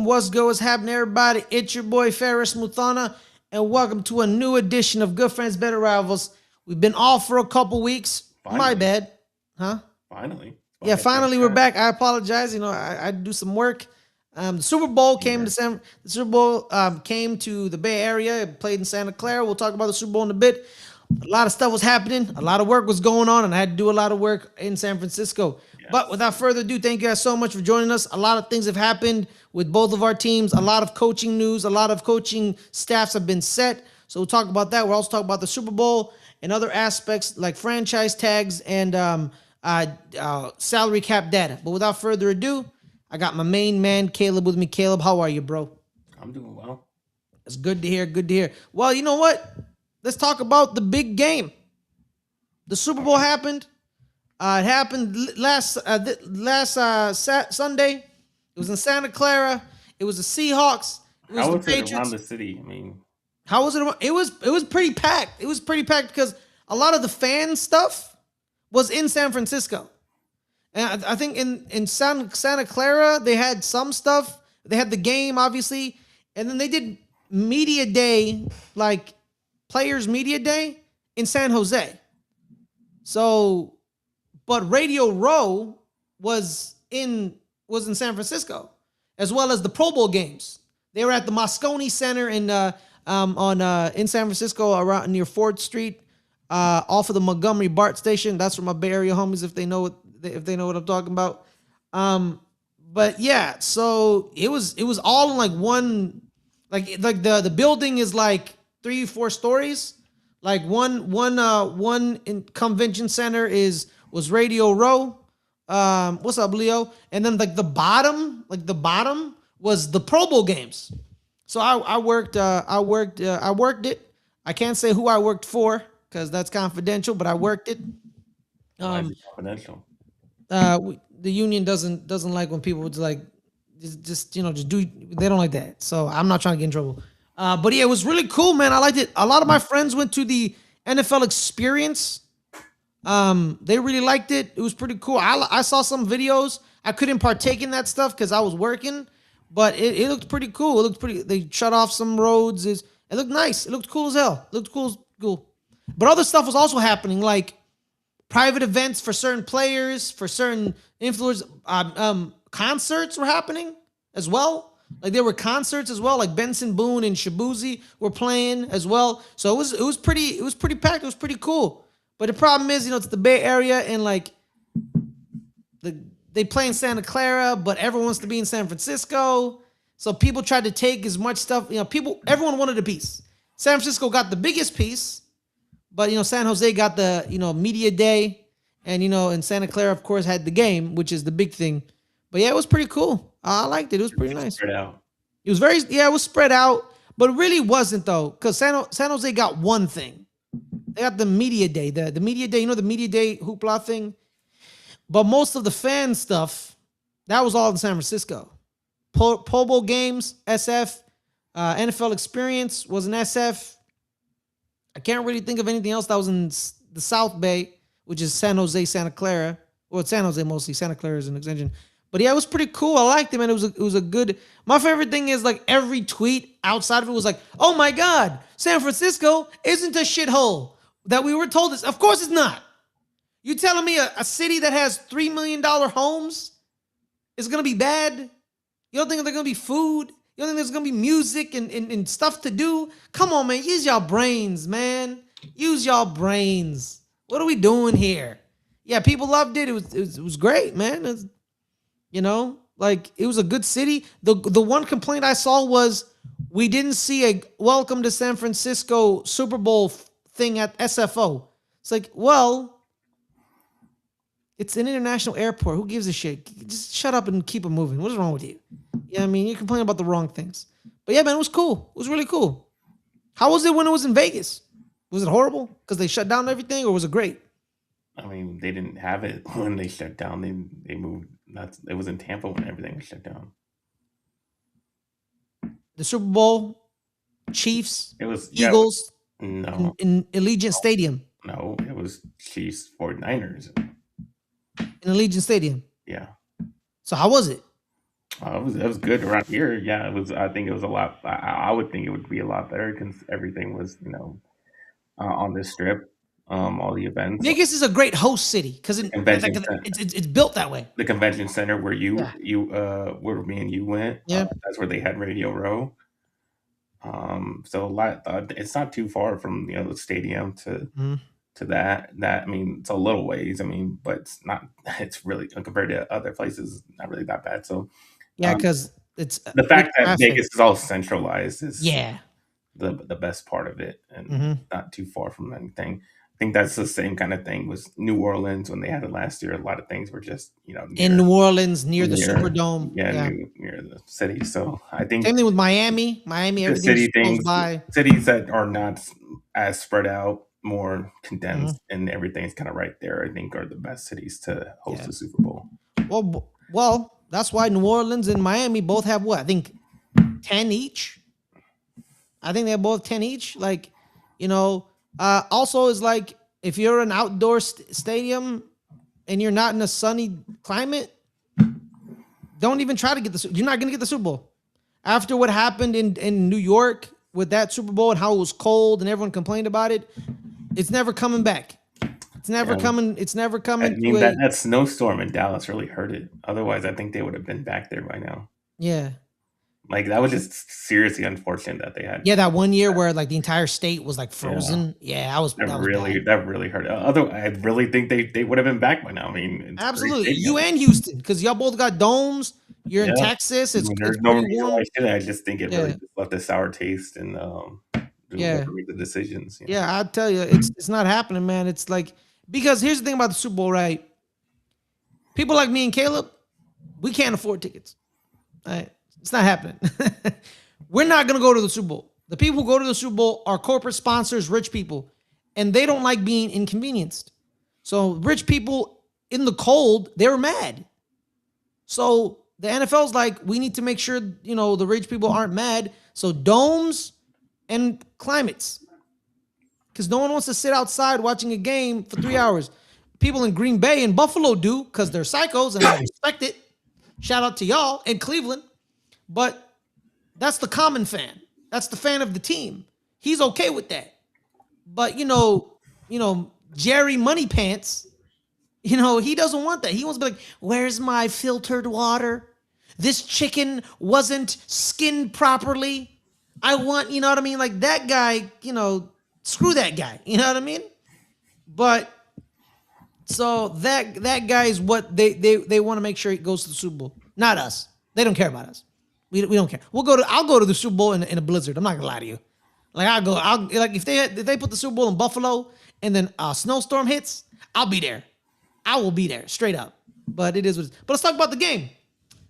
What's good? What's happening, everybody? It's your boy Fares Muthana, and welcome to a new edition of Good Friends, Better Rivals. We've been off for a couple weeks. My Finally. bad. Huh? Finally. Yeah, finally we're back. I apologize. I do some work. The Super Bowl came to the Super Bowl came to the Bay Area. It played in Santa Clara. We'll talk about the Super Bowl in a bit. A lot of stuff was happening. A lot of work was going on, and I had to do a lot of work in San Francisco. Yes. But without further ado, thank you guys so much for joining us. A lot of things have happened with both of our teams. A lot of coaching news. A lot of coaching staffs have been set. So we'll talk about that. We'll also talk about the Super Bowl and other aspects like franchise tags and salary cap data. But without further ado, I got my main man, Caleb, with me. Caleb, how are you, bro? I'm doing well. It's good to hear. Good to hear. Well, you know what? Let's talk about the big game. The Super Bowl happened. It happened last Sunday. It was in Santa Clara. It was the Seahawks. It was the Patriots. Around the city? I mean, how was it? It was pretty packed. It was pretty packed because a lot of the fan stuff was in San Francisco. And I think in Santa Clara, they had some stuff. They had the game, obviously. And then they did media day, like Players Media Day in San Jose. So, but Radio Row was in San Francisco, as well as the Pro Bowl games. They were at the Moscone Center in San Francisco, around near 4th Street, off of the Montgomery BART station. That's for my Bay Area homies if they know what I'm talking about. But yeah, so it was all in like one, like the building is like 3-4 stories. Like one in convention center was Radio Row. What's up, Leo? And then like the bottom was the Pro Bowl games. So I worked it. I can't say who I worked for because that's confidential, but I worked it. why is it confidential? The union doesn't like when people like just do. They don't like that. So I'm not trying to get in trouble. But yeah, it was really cool, man. I liked it. A lot of my friends went to the NFL experience. They really liked it. It was pretty cool. I saw some videos. I couldn't partake in that stuff because I was working, but it looked pretty cool. It looked pretty. They shut off some roads. It looked nice. It looked cool as hell. It looked cool. But other stuff was also happening, like private events for certain players, for certain influencers. Concerts were happening as well. Like there were concerts as well, like Benson Boone and Shabuzi were playing as well. So it was pretty packed. It was pretty cool. But the problem is, it's the Bay Area and like they play in Santa Clara, but everyone wants to be in San Francisco. So people tried to take as much stuff. Everyone wanted a piece. San Francisco got the biggest piece, but San Jose got the media day, and and Santa Clara of course had the game, which is the big thing. But yeah, it was pretty cool. I liked it. It was pretty nice. Spread out. It was it was spread out, but it really wasn't though, because San Jose got one thing. They got the media day, the media day, the media day hoopla thing. But most of the fan stuff, that was all in San Francisco. Pro Bowl games, SF, NFL experience was in SF. I can't really think of anything else that was in the South Bay, which is San Jose, Santa Clara. Well, it's San Jose mostly. Santa Clara is an extension. But yeah, it was pretty cool. I liked it, man. It was a good. My favorite thing is like every tweet outside of it was like, "Oh my God, San Francisco isn't a shithole that we were told this." Of course, it's not. You telling me a city that has $3 million homes is gonna be bad? You don't think there's gonna be food? You don't think there's gonna be music and stuff to do? Come on, man. Use y'all brains, man. Use y'all brains. What are we doing here? Yeah, people loved it. It was great, man. Like it was a good city. The one complaint I saw was we didn't see a welcome to San Francisco Super Bowl thing at SFO. It's like, well, it's an international airport. Who gives a shit? Just shut up and keep it moving. What's wrong with you? Yeah, I mean, you complain about the wrong things. But yeah, man, it was cool. It was really cool. How was it when it was in Vegas? Was it horrible because they shut down everything, or was it great? I mean, they didn't have it when they shut down. They moved. It was in Tampa when everything was shut down. The Super Bowl, Chiefs, It was Eagles, no, in Allegiant Stadium. no. It was Chiefs 49ers. In Allegiant Stadium. Yeah. So how was it? It was good around here. Yeah, it was. I think it was a lot. I would think it would be a lot better because everything was, on this strip. All the events, Vegas is a great host city because the it's like convention center, it's built that way. the convention center where Yeah, where me and you went. yeah. That's where they had Radio Row. So a lot. It's not too far from the stadium Mhm. to that. I mean, it's a little ways. I mean, but it's not. It's really compared to other places, not really that bad. So Yeah, um, because it's the good fact that traffic. Vegas is all centralized is Yeah. the best part of it, and Hmm. not too far from anything. I think that's the same kind of thing with New Orleans when they had it last year. A lot of things were just In near New Orleans, near the near Superdome. yeah Yeah. near the city. So I think Same thing with Miami. Miami, the everything's city close things, by. cities that are not as spread out, more Hmm. condensed, and everything's kind of right there, I think are the best cities to host Yeah. the Super Bowl. Well, that's why New Orleans and Miami both have what? I think 10 each. I think they're both 10 each. Like, you know, also is like if you're an outdoor stadium and you're not in a sunny climate, don't even try to get the. You're not going to get the Super Bowl. After what happened in New York with that Super Bowl and how it was cold and everyone complained about it, it's never coming back. It's never Yeah, coming. It's never I coming to mean that a. that snowstorm in Dallas really hurt it. Otherwise, I think they would have been back there by now. Yeah. Like that was just seriously unfortunate that they had. Yeah, that one year where like the entire state was like Yeah, frozen. Yeah, that was bad. that really hurt. Other, I really think they would have been back by now. I mean, it's a great Absolutely. You stadium. and Houston, because y'all both got domes. You're in Yeah, I Texas. mean, It's there's no pretty reason why I warm. shouldn't. I just think it really Yeah. just left a sour taste, and whoever Yeah. made the decisions. Yeah. I tell you, it's not happening, man. It's like because here's the thing about the Super Bowl, right? People like me and Caleb, we can't afford tickets. Right? It's not happening. We're not gonna go to the Super Bowl. The people who go to the Super Bowl are corporate sponsors, rich people, and they don't like being inconvenienced. So rich people in the cold, they were mad. So the NFL's like, we need to make sure the rich people aren't mad. So domes and climates, because no one wants to sit outside watching a game for 3 hours. People in Green Bay and Buffalo do because they're psychos, and I respect it. Shout out to y'all in Cleveland, but that's the common fan. That's the fan of the team. He's okay with that. But Jerry Money Pants, he doesn't want that. He wants to be like, "Where's my filtered water? This chicken wasn't skinned properly. I want, you know what I mean? Like that guy, screw that guy. You know what I mean? But so that guy is what they want to make sure he goes to the Super Bowl. Not us. They don't care about us. We don't care. I'll go to the Super Bowl in a blizzard. I'm not gonna lie to you. Like I'll like if they put the Super Bowl in Buffalo and then a snowstorm hits, I'll be there. I will be there straight up. But it is what it is. But let's talk about the game.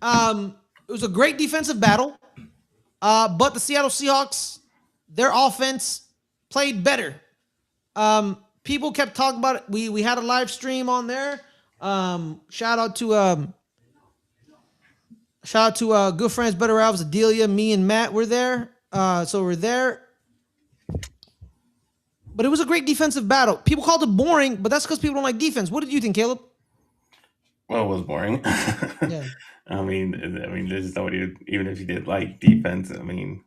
It was a great defensive battle. But the Seattle Seahawks, their offense played better. People kept talking about it. We had a live stream on there. Shout out to good friends, better Ralphs, Adelia, me and Matt were there. So we're there. But it was a great defensive battle. People called it boring, but that's because people don't like defense. What did you think, Caleb? Well, it was boring. Yeah. I mean, there's nobody. Even if you did like defense, I mean,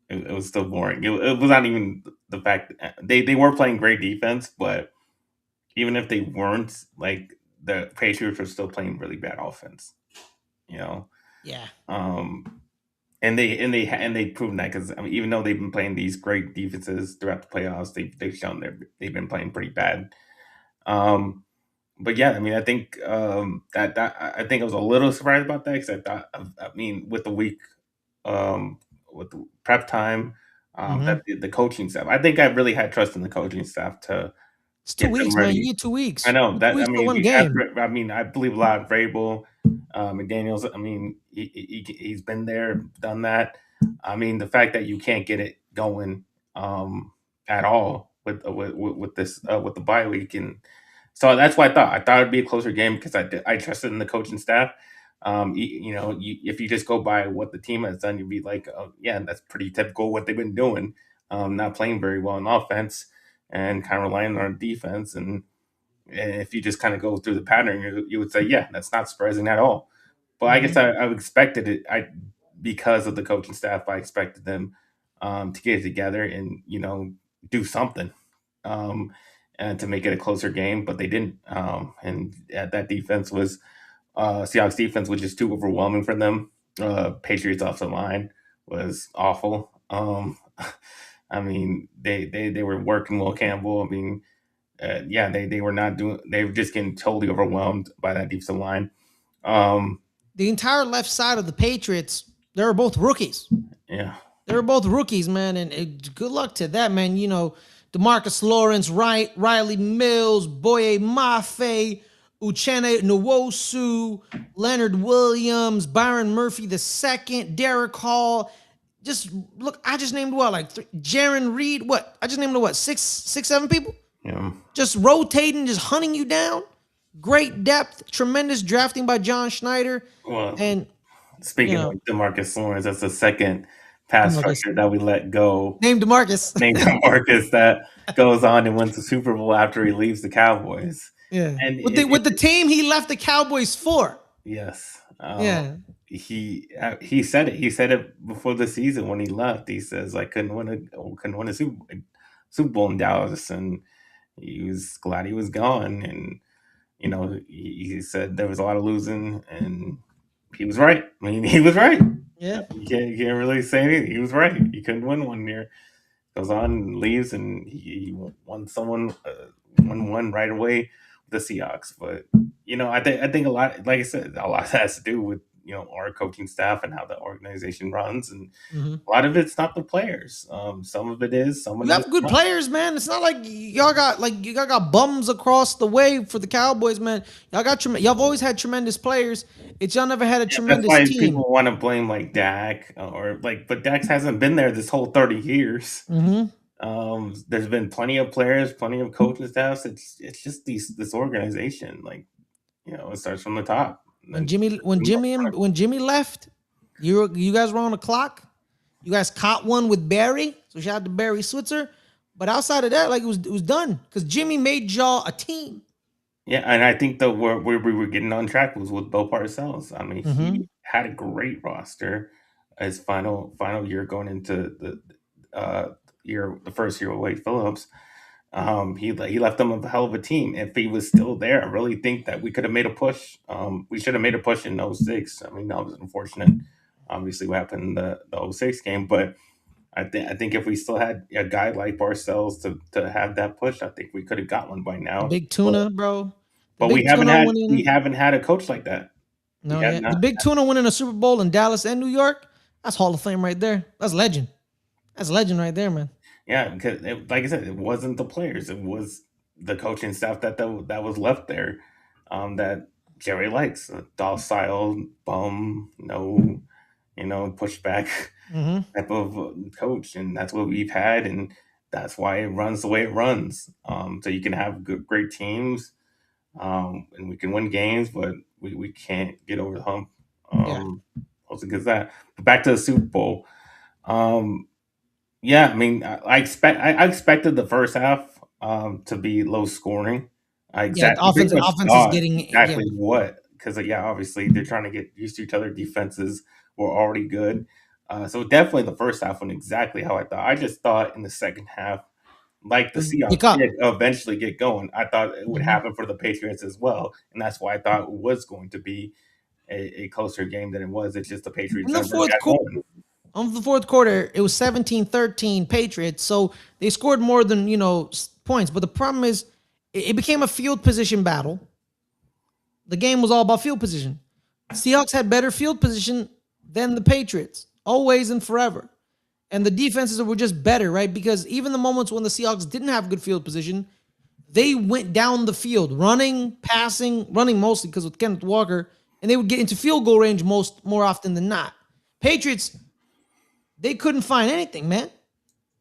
it was still boring. It was not even the fact they were playing great defense, but even if they weren't, like the Patriots were still playing really bad offense. You know, Yeah. um, and they proven that because I mean, even though they've been playing these great defenses throughout the playoffs, they've shown they've been playing pretty bad. Um, but yeah, I mean, I think that I think I was a little surprised about that because I mean, with the week, with the prep time, Mm-hmm. that the coaching staff, I think I really had trust in the coaching staff to It's two get them weeks, man. You ready. need 2 weeks. I know You need two that. I weeks for mean, one game. I mean, I believe a lot in Vrabel, McDaniel's. I mean, he's been there, done that. I mean, the fact that you can't get it going at all with this with the bye week, and so that's why I thought it'd be a closer game because I trusted in the coaching staff. If you just go by what the team has done, you'd be like, oh, yeah, that's pretty typical what they've been doing. Not playing very well in offense and kind of relying on defense. And if you just kind of go through the pattern, you would say, yeah, that's not surprising at all. But I guess I expected it. Because of the coaching staff, I expected them to get it together and do something um, and to make it a closer game. But they didn't. And that defense was Seahawks defense was just too overwhelming for them. Patriots offensive line was awful. I mean, they were working Will Campbell. I mean, yeah, they were not doing. They were just getting totally overwhelmed by that defensive line. Um, The entire left side of the Patriots, they were both rookies. yeah, They were both rookies, man, and good luck to that, man. DeMarcus Lawrence, Riley Mills, Boye Mafe, Uchenna Nwosu, Leonard Williams, Byron Murphy II, Derek Hall. Just look, I just named Jaron Reed. What? I just named six, 7 people? yeah. Just rotating, just hunting you down. Great depth, tremendous drafting by John Schneider. Well, And speaking of DeMarcus Lawrence, that's the second pass rusher that we let go. Named DeMarcus. Named DeMarcus that goes on and wins the Super Bowl after he leaves the Cowboys. Yeah. And with the team he left the Cowboys for. Yes. Yeah. He said it. He said it before the season when he left. He says, "I couldn't win a Super Bowl in Dallas," and he was glad he was gone. And he said there was a lot of losing, and he was right. I mean, he was right. Yeah. You can't really say anything. He was right. He couldn't win one year. Goes on, leaves, and he won won one right away with the Seahawks. But I think a lot, like I said, a lot has to do with our coaching staff and how the organization runs, and a lot of it's not the players. Some of it is. Some of you have good players, man. It's not like y'all got bums across the way for the Cowboys, man. Y'all always had tremendous players. Y'all never had a tremendous that's why team. people want to blame Dak but Dak hasn't been there this whole 30 years. There's been plenty of players, plenty of coaching staffs. It's just this organization. It starts from the top. When Jimmy left, you guys were on the clock. You guys caught one with Barry, so shout out to Barry Switzer. But outside of that, it was done because Jimmy made y'all a team. Yeah, and I think where we were getting on track was with Bill Parcells. I mean, he had a great roster. His final year going into the first year with Wade Phillips. He left them a hell of a team. If he was still there, I really think that we could have made a push. We should have made a push in 06. I mean, that was unfortunate. Obviously, what happened in the 06 game, but I think if we still had a guy like Parcells to have that push, I think we could have got one by now. The Big Tuna, bro. But we haven't had a coach like that. No, the Big Tuna winning a Super Bowl in Dallas and New York. That's Hall of Fame right there. That's legend. That's legend right there, man. Yeah, because like I said, it wasn't the players; it was the coaching staff that was left there. That Jerry likes a docile, bum, no, pushback type of coach, and that's what we've had, and that's why it runs the way it runs. So you can have great teams, and we can win games, but we can't get over the hump. Also, because that. But back to the Super Bowl. Yeah, I mean, I expected the first half to be low scoring. Offense is getting exactly what, because obviously they're trying to get used to each other. Defenses were already good, so definitely the first half went exactly how I thought. I just thought in the second half, like the Seahawks did eventually get going, I thought it would happen for the Patriots as well, and that's why I thought it was going to be a closer game than it was. It's just the Patriots. In the fourth quarter, it was 17-13 Patriots, so they scored more than points. But the problem is, it became a field position battle. The game was all about field position. Seahawks had better field position than the Patriots, always and forever. And the defenses were just better, right? Because even the moments when the Seahawks didn't have good field position, they went down the field, running, passing, running mostly because with Kenneth Walker, and they would get into field goal range more often than not. Patriots, they couldn't find anything, man.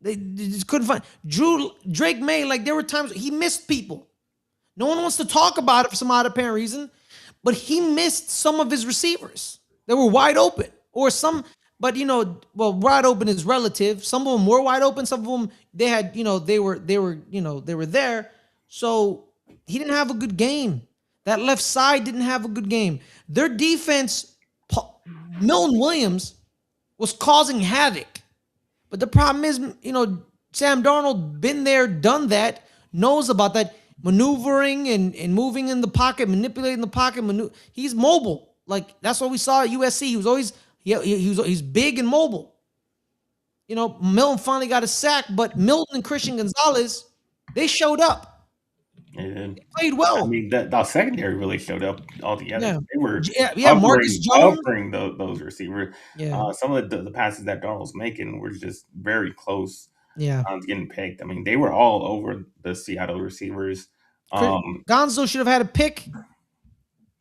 They just couldn't find Drake May. There were times he missed people. No one wants to talk about it for some odd apparent reason, but he missed some of his receivers. They were wide open, or some. But wide open is relative. Some of them were wide open. Some of them they had, they were there. So he didn't have a good game. That left side didn't have a good game. Their defense Milton Williams was causing havoc. But the problem is, Sam Darnold been there, done that, knows about that, maneuvering and moving in the pocket, manipulating the pocket. He's mobile. Like, that's what we saw at USC. He was always he's big and mobile. Milton finally got a sack, but Milton and Christian Gonzalez, they showed up. And They played well. I mean, the secondary really showed up altogether. Yeah. They were Marcus Jones. covering those receivers. Yeah. Some of the passes that Darnold's making were just very close. Yeah. To getting picked. I mean, they were all over the Seattle receivers. Gonzo should have had a pick.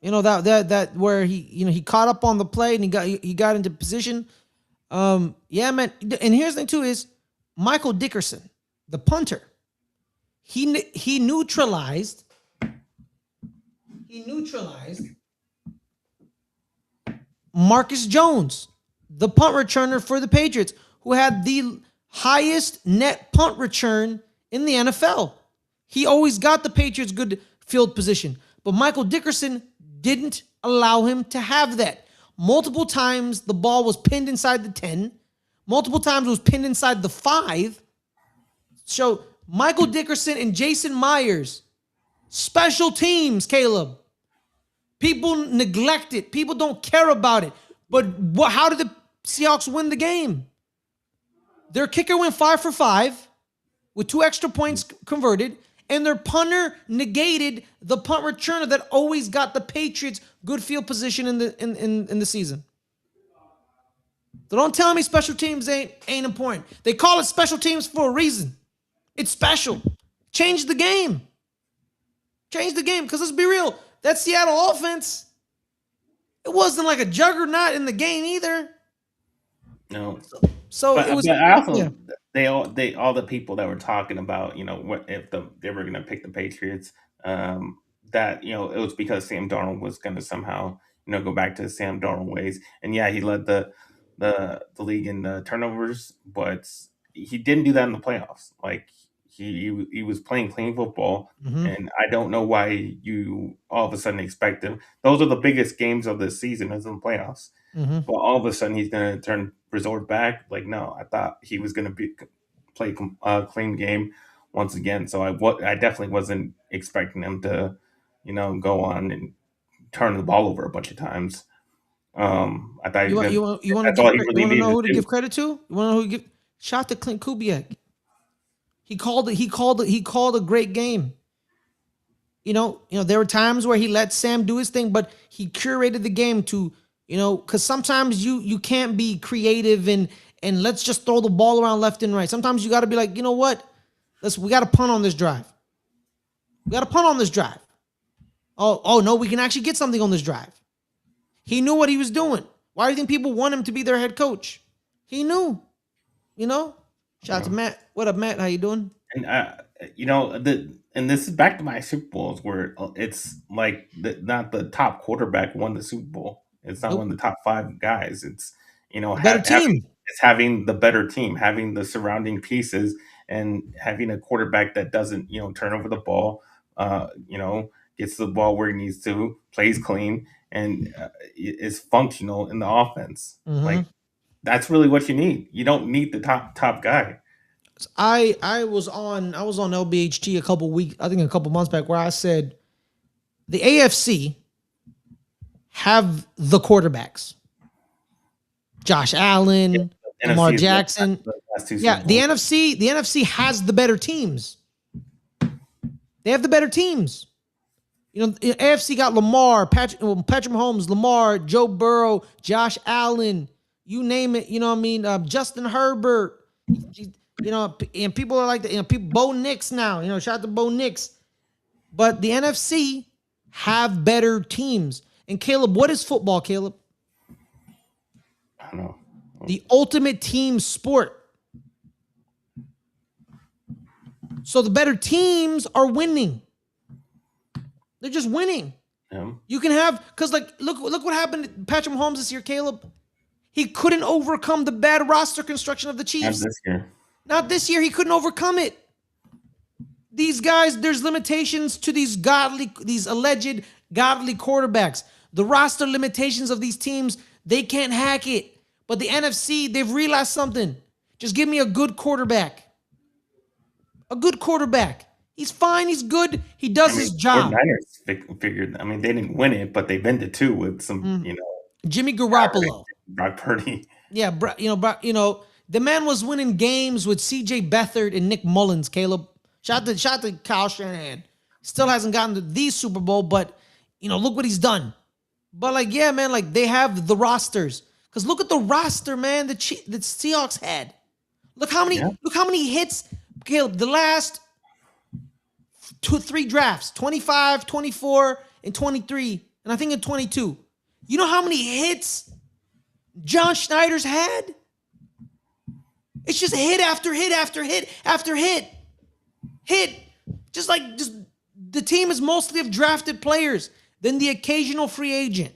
That where he caught up on the play and he got into position. Yeah, man. And here's the thing too is Michael Dickerson, the punter. He neutralized Marcus Jones, the punt returner for the Patriots, who had the highest net punt return in the NFL. He always got the Patriots good field position, but Michael Dickerson didn't allow him to have that. Multiple times the ball was pinned inside the 10. Multiple times it was pinned inside the 5. So Michael Dickerson and Jason Myers, special teams, Caleb. People neglect it. People don't care about it. But how did the Seahawks win the game? Their kicker went 5 for 5 with 2 extra points converted, and their punter negated the punt returner that always got the Patriots good field position in the season. So don't tell me special teams ain't important. They call it special teams for a reason. It's special. Change the game. Because let's be real, that Seattle offense, it wasn't like a juggernaut in the game either. No. So but, it was. But I also, all the people that were talking about, what if they were going to pick the Patriots, that it was because Sam Darnold was going to somehow go back to Sam Darnold ways, and yeah, he led the league in turnovers, but he didn't do that in the playoffs. Like he was playing clean football, and I don't know why you all of a sudden expect him. Those are the biggest games of the season, is in the playoffs. But all of a sudden he's going to resort back. Like, no, I thought he was going to play a clean game once again. So I definitely wasn't expecting him to, go on and turn the ball over a bunch of times. I thought you want to know who to give credit to? You want to know who to give? Shout to Clint Kubiak. He called a great game. There were times where he let Sam do his thing, but he curated the game to. Because sometimes you can't be creative and let's just throw the ball around left and right. Sometimes you got to be like, you know what? We got to punt on this drive. Oh no, we can actually get something on this drive. He knew what he was doing. Why do you think people want him to be their head coach? He knew. Shout out to Matt. What up, Matt? How you doing? And and this is back to my Super Bowls where it's like not the top quarterback won the Super Bowl. It's not one of the top 5 guys. It's better team. It's having the better team, having the surrounding pieces, and having a quarterback that doesn't turn over the ball. Gets the ball where he needs to, plays clean, and is functional in the offense. Like that's really what you need. You don't need the top guy. I was on LBHT a couple months back where I said the AFC have the quarterbacks. Josh Allen, Lamar Jackson. The NFC has the better teams. They have the better teams. AFC got Lamar, Patrick Mahomes, Lamar, Joe Burrow, Josh Allen, you name it. Justin Herbert. And people are like that. People, Bo Nix now. Shout out to Bo Nix. But the NFC have better teams. And Caleb, what is football, Caleb? I don't know. The ultimate team sport. So the better teams are winning. They're just winning. Yeah. You can have, because look what happened to Patrick Mahomes this year, Caleb. He couldn't overcome the bad roster construction of the Chiefs. Not this year. He couldn't overcome it. These guys, there's limitations to these alleged godly quarterbacks. The roster limitations of these teams, They can't hack it. But the NFC, they've realized something. Just give me a good quarterback. A good quarterback. He's fine. He's good. He does his job. 49ers figured. I mean, they didn't win it, but they've been to two with some, Jimmy Garoppolo. Brock Purdy. Yeah, the man was winning games with C.J. Beathard and Nick Mullins. Caleb, shout to Kyle Shanahan. Still hasn't gotten to the Super Bowl, but look what he's done. But they have the rosters. Because look at the roster, man. The Seahawks had. Look how many hits, Caleb. The last 2-3 drafts, 25, 24, and 23, and I think in 22. You know how many hits John Schneider's had? It's just hit after hit after hit after hit. Just the team is mostly of drafted players. Then the occasional free agent.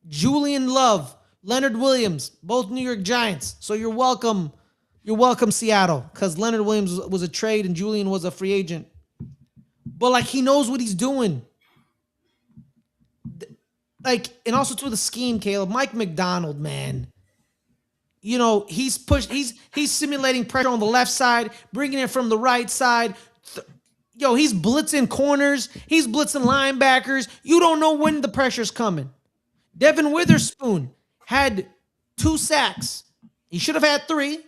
Julian Love, Leonard Williams, both New York Giants. So you're welcome. You're welcome, Seattle, because Leonard Williams was a trade and Julian was a free agent. But he knows what he's doing. And also to the scheme, Caleb. Mike McDonald, man. He's simulating pressure on the left side, bringing it from the right side. He's blitzing corners. He's blitzing linebackers. You don't know when the pressure's coming. Devin Witherspoon had 2 sacks. He should have had 3.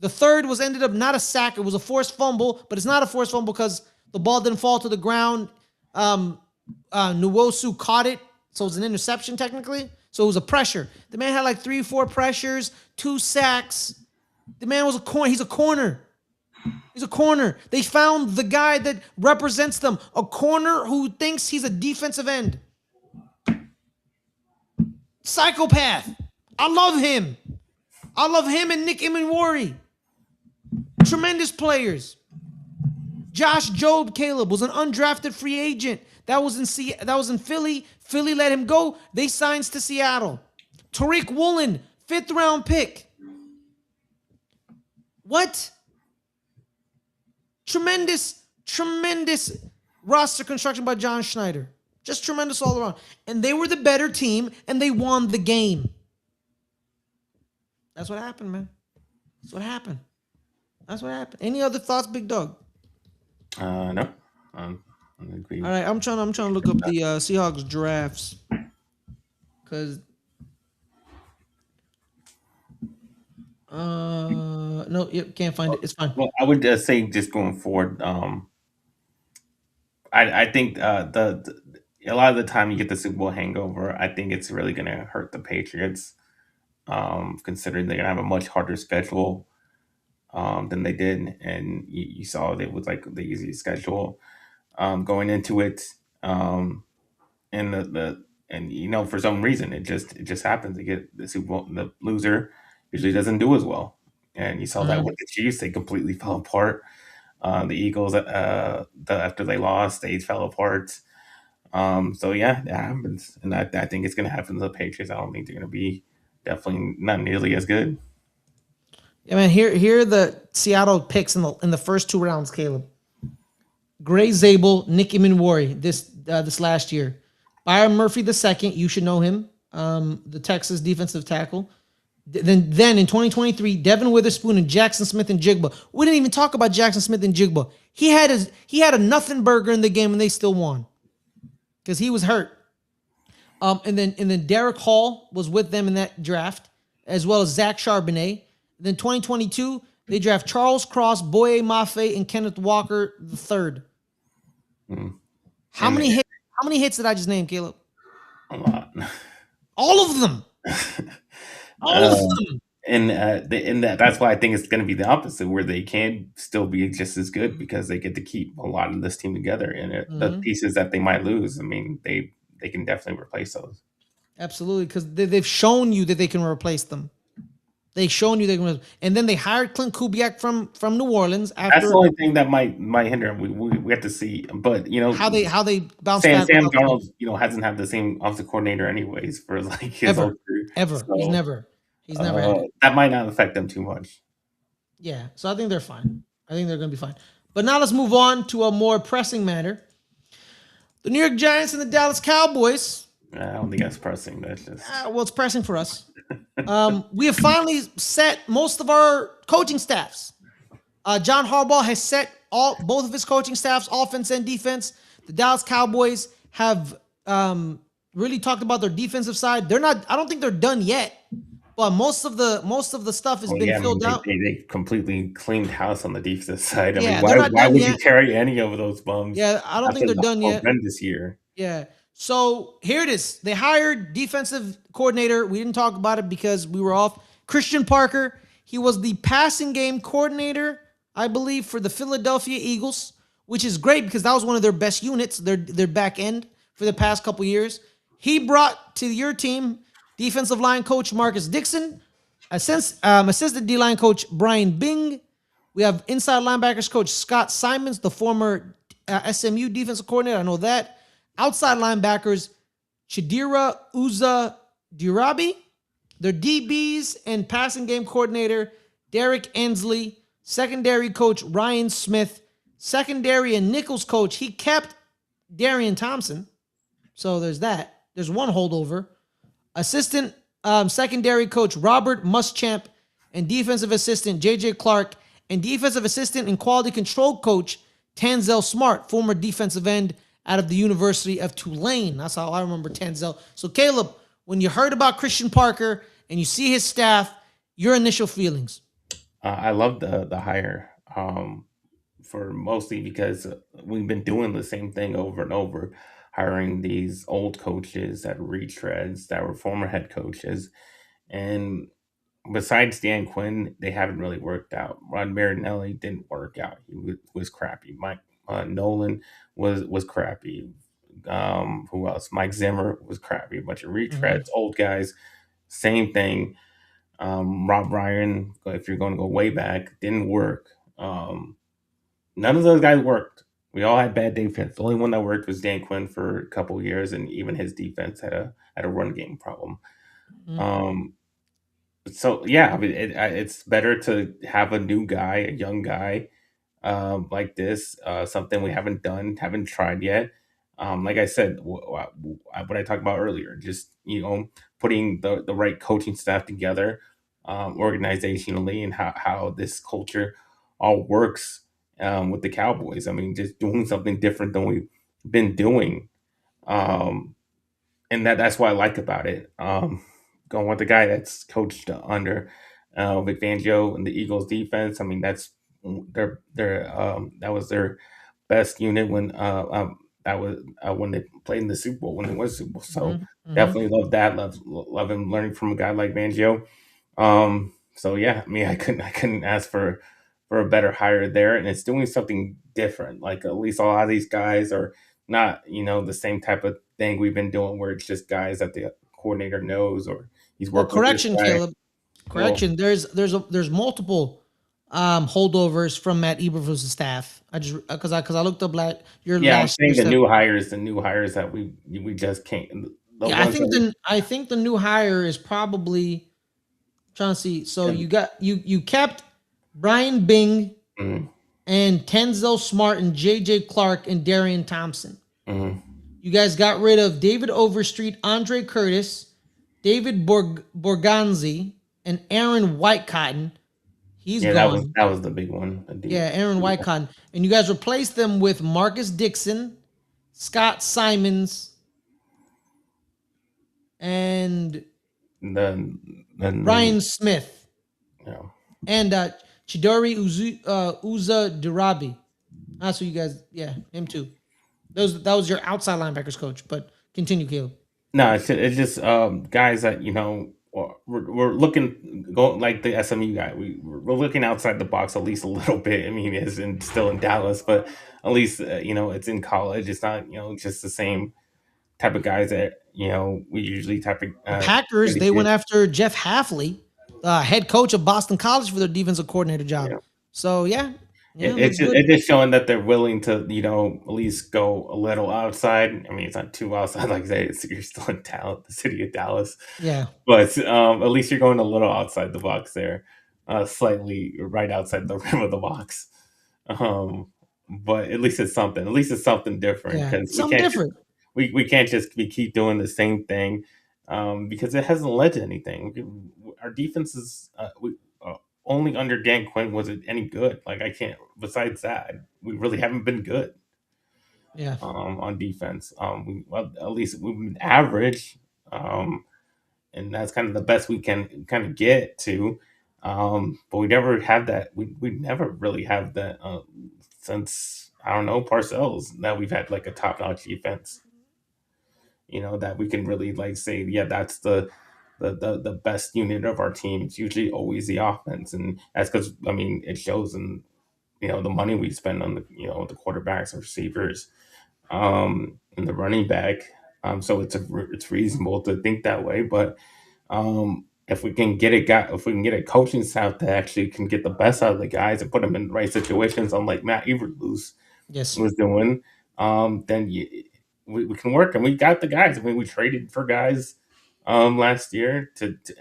The third ended up not a sack. It was a forced fumble, but it's not a forced fumble because the ball didn't fall to the ground. Nwosu caught it, so it was an interception technically. So it was a pressure. The man had 3 or 4 pressures, 2 sacks. The man was a corner. He's a corner. He's a corner. They found the guy that represents them, a corner who thinks he's a defensive end. Psychopath. I love him. I love him and Nick Imanwori. Tremendous players. Josh Jobe, Caleb, was an undrafted free agent. That was in Philly. Philly let him go. They signed to Seattle. Tariq Woolen, 5th round pick. What? Tremendous roster construction by John Schneider. Just tremendous all around. And they were the better team, and they won the game. That's what happened, man. That's what happened. Any other thoughts, Big Dog? No. All right, I'm trying to look up the Seahawks drafts. Because no, can't find it. It's fine. Well, I would say just going forward, I think a lot of the time you get the Super Bowl hangover. I think it's really going to hurt the Patriots, considering they're going to have a much harder schedule than they did, and you saw it was the easiest schedule going into it, and for some reason it just happens to get the Super Bowl. The loser usually doesn't do as well, and you saw that with the Chiefs. They completely fell apart. The Eagles, after they lost, they fell apart. So yeah, that happens, and I think it's going to happen to the Patriots. I don't think they're going to be definitely not nearly as good. Yeah, man. Here are the Seattle picks in the first 2 rounds, Caleb. Gray Zabel, Nick Imanwori this last year. Byron Murphy II, you should know him. The Texas defensive tackle. Then in 2023, Devin Witherspoon and Jackson Smith and Jigba. We didn't even talk about Jackson Smith and Jigba. He had a nothing burger in the game and they still won because he was hurt. And then Derek Hall was with them in that draft, as well as Zach Charbonnet. Then 2022, they draft Charles Cross, Boye Mafe, and Kenneth Walker III. How many hits did I just name, Caleb? A lot. All of them. All of them. And that's why I think it's going to be the opposite, where they can still be just as good because they get to keep a lot of this team together. And the pieces that they might lose, I mean, they can definitely replace those. Absolutely, because they've shown you that they can replace them. They've shown you they can, and then they hired Clint Kubiak from New Orleans. That's the only thing that might hinder them. We have to see, but how they bounce back. Sam Darnold, hasn't had the same offensive coordinator anyways for his whole career. Ever. So, he's never had it. That might not affect them too much. Yeah, so I think they're fine. I think they're going to be fine. But now let's move on to a more pressing matter. The New York Giants and the Dallas Cowboys I don't think that's pressing. That's just Well, it's pressing for us. We have finally set most of our coaching staffs. John Harbaugh has set both of his coaching staffs, offense and defense. The Dallas Cowboys have really talked about their defensive side. They're not. I don't think they're done yet, but most of the stuff has well, been yeah. I mean, filled out. they completely cleaned house on the defensive side. I mean, Yeah, they're not why done would you yet. carry any of those bums Yeah, I don't after think they're the done yet. horrendous year? Yeah. So here it is. They hired defensive coordinator. We didn't talk about it because we were off. Christian Parker. He was the passing game coordinator, I believe, for the Philadelphia Eagles, which is great because that was one of their best units, their back end for the past couple years. He brought to your team defensive line coach Marcus Dixon, assistant D line coach Brian Bing. We have inside linebackers coach Scott Simons, the former SMU defensive coordinator. I know that. Outside linebackers, Chidira Uza Dirabi. Their DBs and passing game coordinator, Derek Ansley. Secondary coach, Ryan Smith. Secondary and nickels coach, he kept Darian Thompson. So there's that. There's one holdover. Assistant secondary coach, Robert Muschamp. And defensive assistant, J.J. Clark. And defensive assistant and quality control coach, Tanzel Smart, former defensive end out of the University of Tulane. That's how I remember Tanzel. So, Caleb, when you heard about Christian Parker and you see his staff, your initial feelings? I love the hire for mostly because we've been doing the same thing over and over, hiring these old coaches that retreads that were former head coaches, and besides Dan Quinn, they haven't really worked out. Rod Marinelli didn't work out; he was crappy. Mike Nolan was crappy. Who else? Mike Zimmer was crappy. A bunch of Mm-hmm. retreads, old guys. Same thing. Rob Ryan, if you're going to go way back, didn't work. None of those guys worked. We all had bad defense. The only one that worked was Dan Quinn for a couple of years, and even his defense had a run game problem. Mm-hmm. Um, so yeah, I mean, it's better to have a new guy, a young guy, like this. Something we haven't tried yet. Like I said, what I talked about earlier, just putting the right coaching staff together, organizationally, and how this culture all works with the Cowboys. I mean, just doing something different than we've been doing. Um, and that's what I like about it. Going with the guy that's coached under Vic Fangio and the Eagles defense. I mean, that's that was their best unit that was when they played in the Super Bowl, when they won the Super Bowl. So Mm-hmm. definitely love that. Love him learning from a guy like Fangio. So yeah, I mean, I couldn't ask for a better hire there, and it's doing something different. Like at least a lot of these guys are not, the same type of thing we've been doing where it's just guys that the coordinator knows or he's Well, worked with this correction, guy. Caleb. Well, Correction. There's multiple holdovers from Matt Eberflus' staff. I just because I looked up your yeah, I'm last saying year's stuff. the new hires that we just can't, the Yeah, I ones think that the new hire is probably trying to see. So we, you kept Brian Bing mm, and Tenzel Smart and J.J. Clark and Darian Thompson. mm, You guys got rid of David Overstreet, Andre Curtis, David Borganzi, and Aaron Whitecotton. He's yeah, gone. that was the big one. Yeah, Aaron Whitecotton. And you guys replaced them with Marcus Dixon, Scott Simons, and The new, Ryan Smith, you know, and Chidori Uza Dirabi. That's what you guys, yeah, him too. That was your outside linebackers coach, but continue, Caleb. no, it's just guys that we're looking going like the SMU guy. We're looking outside the box at least a little bit. I mean, still in Dallas, but at least it's in college. It's not just the same type of guys that we usually type of The Packers, tend to they get. went after Jeff Hafley, head coach of Boston College, for their defensive coordinator You job. know, So yeah, yeah, it's looks just, good. it's just showing that they're willing to at least go a little outside. I mean, it's not too outside, like I said. You're still in Dallas, the city of Dallas. Yeah. But at least you're going a little outside the box there, slightly right outside the rim of the box. Um, but at least it's something. At least it's something different Yeah. because Something different. we can't just keep doing the same thing because it hasn't led to anything. Our defense is only under Dan Quinn was it any good. Like I can't. Besides that, we really haven't been good Yeah. on defense. Well, at least we've been average, and that's kind of the best we can kind of get to. But we never have that. We never really have that since I don't know Parcells. That we've had like a top notch defense. That we can really like say, yeah, that's the best unit of our team. It's usually always the offense, and that's because I mean it shows in the money we spend on the quarterbacks and receivers, and the running back. So it's reasonable to think that way, but if we can get if we can get a coaching staff that actually can get the best out of the guys and put them in the right situations, unlike Matt Eberflus Yes. was doing, then we can work, and we got the guys. I mean, we traded for guys last year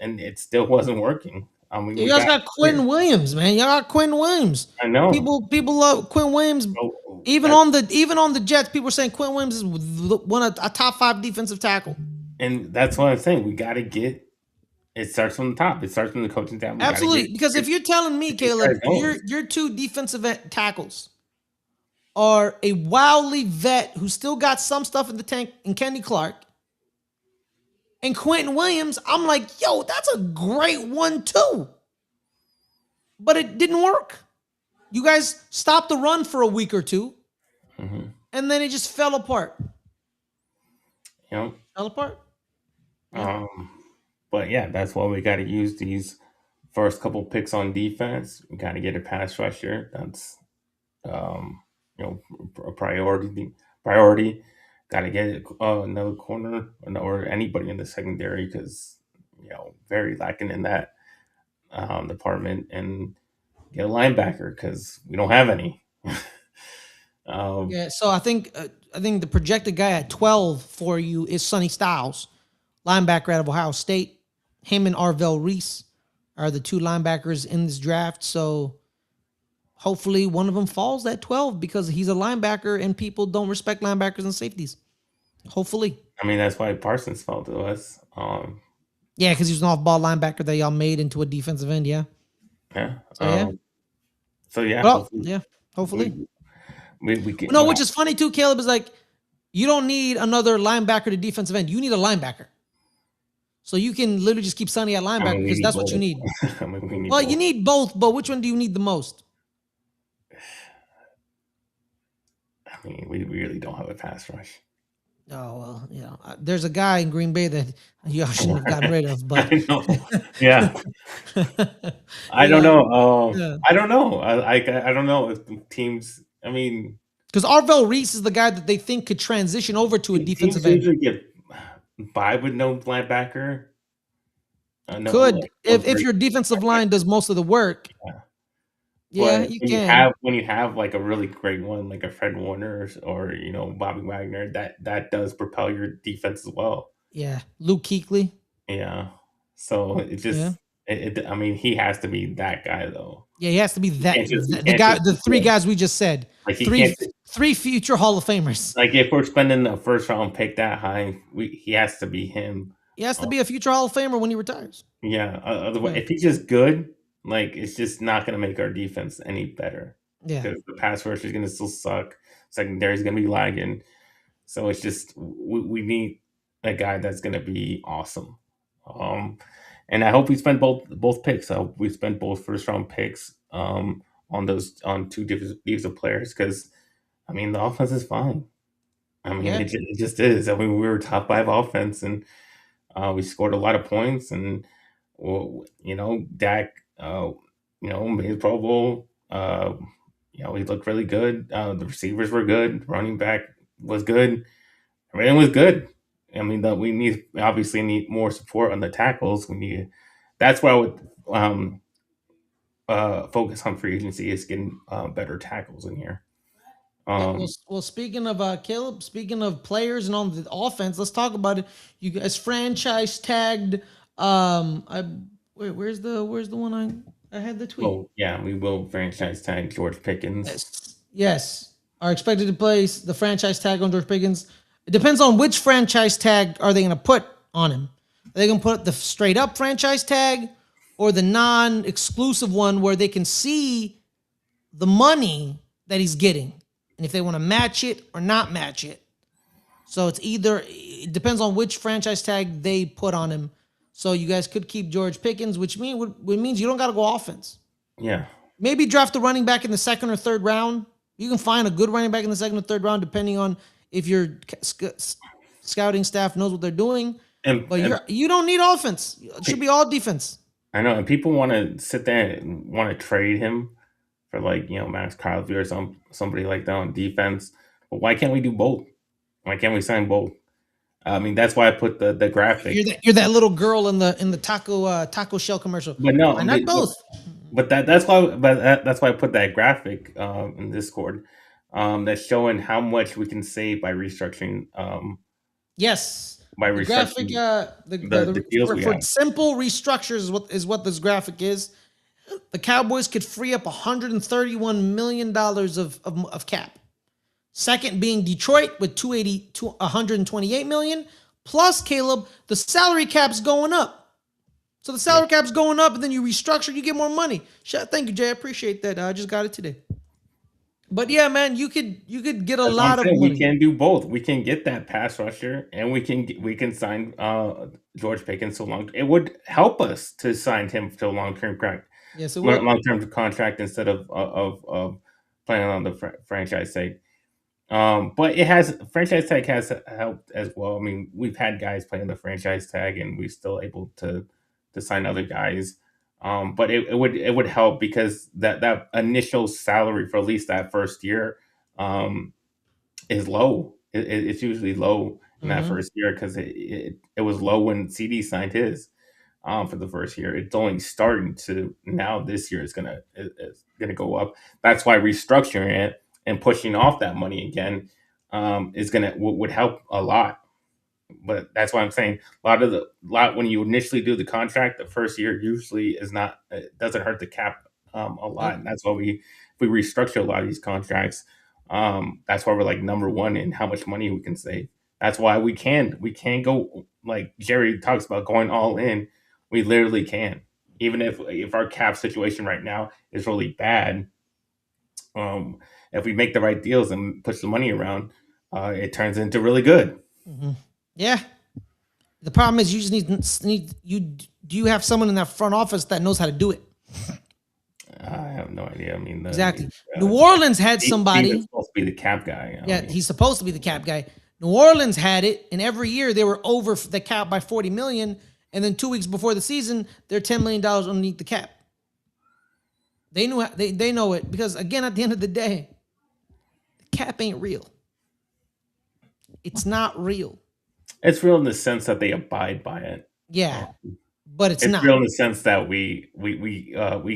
and it still wasn't working. I mean, Yeah, you we guys got got Quinn Williams, man. Y'all got Quinn Williams. I know. People love Quinn Williams. So Even on the Jets, people are saying Quinn Williams is one of a top 5 defensive tackle. and that's what I'm saying. We got to get. It starts from the top. It starts from the coaching staff. We got to Absolutely, because if you're telling me, get these guys Caleb, going. your 2 defensive tackles are a wildly vet who still got some stuff in the tank in Kenny Clark and Quentin Williams, I'm like, yo, that's a great one too. But it didn't work. You guys stopped the run for a week or two, Mhm. and then it just fell apart. You know, Fell apart. Yeah. but yeah, that's why we got to use these first couple picks on defense. We got to get a pass rusher. That's um, a priority. Priority. Got to get another corner or anybody in the secondary because very lacking in that department, and get a linebacker because we don't have any. um, Yeah. So I think the projected guy at 12 for you is Sonny Styles, linebacker out of Ohio State. Him and Arvell Reese are the 2 linebackers in this draft. So hopefully one of them falls at 12 because he's a linebacker and people don't respect linebackers and safeties. Hopefully. I mean, that's why Parsons fell to us. Yeah, because he was an off-ball linebacker that y'all made into a defensive end. Yeah. Yeah. So yeah. So yeah, Well, hopefully yeah. Hopefully. we get. No, which is funny too, Caleb, is like you don't need another linebacker to defensive end. You need a linebacker. So you can literally just keep Sonny at I linebacker mean, we because need that's what both. you need. I mean, we need Well, both. you need both, but which one do you need the most? I mean, we really don't have a pass rush. Oh well, there's a guy in Green Bay that y'all shouldn't have gotten rid of, but I know. Yeah, I you don't know, know. yeah. I don't know. I don't know if the teams. I mean, Because Arvell Reese is the guy that they think could transition over to a defensive teams end. usually get by with no linebacker. No, Could no if great your defensive linebacker. line does most of the work, Yeah. yeah, But you when can. you have like a really great one, like a Fred Warner or Bobby Wagner, that does propel your defense as well. Yeah, Luke Kuechly. Yeah. So it Yeah, just I mean he has to be that guy though. yeah, he has to be that He the can't guy. just The be 3 good. guys we just said, Like he three can't three future Hall of Famers. like if we're spending a first round pick that high, he has to be him. He has to Uh, be a future Hall of Famer when he retires. yeah. Otherwise, Yeah, if he's just good, like it's just not going to make our defense any better yeah, because the pass rush is going to still suck. Secondary is going to be lagging. So it's just we need a guy that's going to be awesome. Um, and I hope we spend both picks. I hope we spend both first round picks on those on 2 defensive players because I mean the offense is fine. I mean yeah. it just is. I mean we were top 5 offense and we scored a lot of points and well, Dak made his Pro Bowl. He looked really good. The receivers were good. Running back was good. Everything was good. I mean, that we obviously need more support on the tackles. We need. That's why I would focus on free agency is getting better tackles in here. Yeah, well, Um, speaking of Caleb, speaking of players and on the offense, let's talk about it. You guys franchise tagged. Where's the one I had the tweet? well, yeah, we will franchise tag George Pickens. Yes, are expected to place the franchise tag on George Pickens. It depends on which franchise tag are they going to put on him. Are they going to put the straight up franchise tag or the non-exclusive one where they can see the money that he's getting and if they want to match it or not match it. So it depends on which franchise tag they put on him. So you guys could keep George Pickens, which means you don't got to go offense. Yeah. Maybe draft a running back in the second or third round. You can find a good running back in the second or third round, depending on if your scouting staff knows what they're doing. But you don't need offense. It should be all defense. I know, and people want to sit there and want to trade him for Max Crosby or somebody like that on defense. But why can't we do both? Why can't we sign both? I mean, that's why I put the graphic. You're that little girl in the taco shell commercial. But no, why not both? But that's why I put that graphic in Discord. That's showing how much we can save by restructuring. Yes. By the restructuring graphic, the deals we have. simple restructures is what this graphic is. The Cowboys could free up $131 million of cap. Second being Detroit with 128 million. Plus, Caleb, the salary cap's going up. So the salary cap's going up, and then you restructure, you get more money. Thank you, Jay. I appreciate that. I just got it today. But yeah, man, you could get a lot of money. We can do both. We can get that pass rusher, and we can sign George Pickens to long. It would help us to sign him to a long-term contract. Yes, it would. Long-term contract instead of playing on the franchise tag. But franchise tag has helped as well. I mean, we've had guys playing the franchise tag, and we're still able to sign other guys. But it would help because that initial salary for at least that first year is low. It's usually low in that first year because it was low when CD signed his for the first year. It's only starting to now. This year it's gonna go up. That's why restructuring it and pushing off that money again would help a lot. But that's why I'm saying a lot when you initially do the contract, the first year usually it doesn't hurt the cap a lot. And that's why we restructure a lot of these contracts. That's why we're like number one in how much money we can save. That's why we can go, like Jerry talks about, going all in. We literally can, even if our cap situation right now is really bad. If we make the right deals and push the money around, it turns into really good. Mm-hmm. Yeah. The problem is you just need do you have someone in that front office that knows how to do it? I have no idea. I mean, exactly. New Orleans had somebody. He's supposed to be the cap guy. He's supposed to be the cap guy. New Orleans had it, and every year they were over the cap by 40 million, and then 2 weeks before the season, they're $10 million underneath the cap. They know it because, again, at the end of the day, the cap ain't real. It's not real. It's real in the sense that they abide by it. Yeah, but it's not real in the sense that we